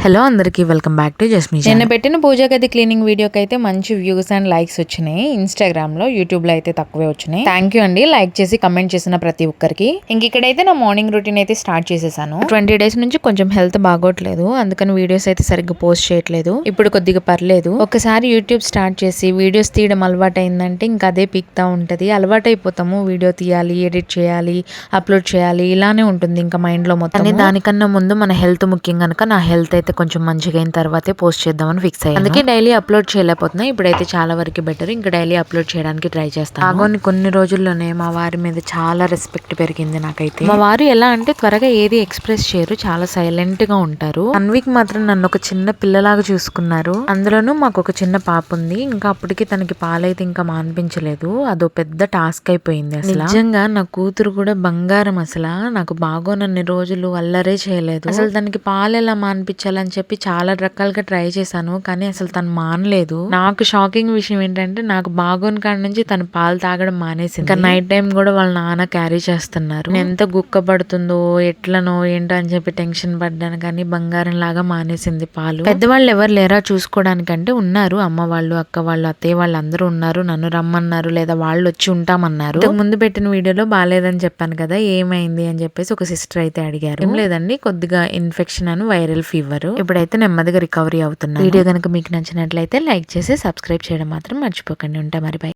Hello అందరికీ welcome back to జస్మీ. నిన్న పెట్టిన పూజా గది క్లీనింగ్ వీడియోకి అయితే మంచి వ్యూస్ అండ్ లైక్స్ వచ్చినాయి. ఇన్స్టాగ్రామ్ లో, యూట్యూబ్ లో అయితే తక్కువే వచ్చినాయి. థ్యాంక్ యూ అండి లైక్ చేసి కమెంట్ చేసిన ప్రతి ఒక్కరికి. ఇక్కడైతే నా మార్నింగ్ రొటీన్ అయితే స్టార్ట్ చేసేసాను. 20 days నుంచి కొంచెం హెల్త్ బాగోట్లేదు, అందుకని వీడియోస్ అయితే సరిగ్గా పోస్ట్ చేయట్లేదు. ఇప్పుడు కొద్దిగా పర్లేదు. ఒకసారి యూట్యూబ్ స్టార్ట్ చేసి వీడియోస్ తీయడం అలవాటు అయిందంటే ఇంకా అదే పీక్తా ఉంటది. అలవాటు అయిపోతాము. వీడియో తీయాలి, ఎడిట్ చేయాలి, అప్లోడ్ చేయాలి, ఇలానే ఉంటుంది ఇంకా మైండ్ లో మొత్తం. దానికన్నా ముందు మన హెల్త్ ముఖ్యం కనుక నా హెల్త్ అయితే కొంచెం మంచిగా అయిన తర్వాతే పోస్ట్ చేద్దామని ఫిక్స్ అయ్యాను. అందుకే డైలీ అప్లోడ్ చేయలేకపోతున్నా. ఇప్పుడైతే చాలా వరకు బెటర్. ఇంకా డైలీ అప్లోడ్ చేయడానికి ట్రై చేస్తాను. కొన్ని రోజుల్లోనే మా వారి మీద చాలా రెస్పెక్ట్ పెరిగింది నాకైతే. మా వారు ఎలా అంటే త్వరగా ఏది ఎక్స్ప్రెస్ చేయరు, చాలా సైలెంట్ గా ఉంటారు. 1 week మాత్రం నన్ను ఒక చిన్న పిల్లలాగా చూసుకున్నారు. అందులోనూ మాకు ఒక చిన్న పాప ఉంది. ఇంకా అప్పటికి తనకి పాలైతే ఇంకా మాన్పించలేదు. అదో పెద్ద టాస్క్ అయిపోయింది. అసలు నిజంగా నా కూతురు కూడా బంగారం. అసలు నాకు బాగోనన్ని రోజులు అల్లరే చేయలేదు. అసలు తనకి పాలు ఎలా మాన్పించాలని చెప్పి చాలా రకాలుగా ట్రై చేశాను, కానీ అసలు తను మానలేదు. నాకు షాకింగ్ విషయం ఏంటంటే నాకు బాగోని కాడ నుంచి తను పాలు తాగడం మానేసింది. ఇంకా నైట్ టైం కూడా వాళ్ళ నాన్న క్యారీ చేస్తున్నారు. ఎంత గుక్క పడుతుందో ఎట్లనో ఏంటో అని చెప్పి టెన్షన్ పడ్డాను, కానీ బంగారం లాగా మానేసింది పాలు. పెద్దవాళ్ళు ఎవరు లేరా చూసుకోవడానికంటే ఉన్నారు. అమ్మ వాళ్ళు, అక్క వాళ్ళు, అత్తయ్య వాళ్ళు అందరూ ఉన్నారు. నన్ను రమ్మన్నారు, లేదా వాళ్ళు వచ్చి ఉంటామన్నారు. ముందు పెట్టిన వీడియోలో బాగాలేదని చెప్పాను కదా, ఏమైంది అని చెప్పేసి ఒక సిస్టర్ అయితే అడిగారు. ఏం లేదండి, కొద్దిగా ఇన్ఫెక్షన్ అని వైరల్ ఫీవర్. ఇప్పుడైతే నెమ్మదిగా రికవరీ అవుతున్నా. వీడియో కనుక మీకు నచ్చినట్లయితే లైక్ చేసి సబ్స్క్రైబ్ చేయడం మాత్రం మర్చిపోకండి. ఉంటా మరి, బై.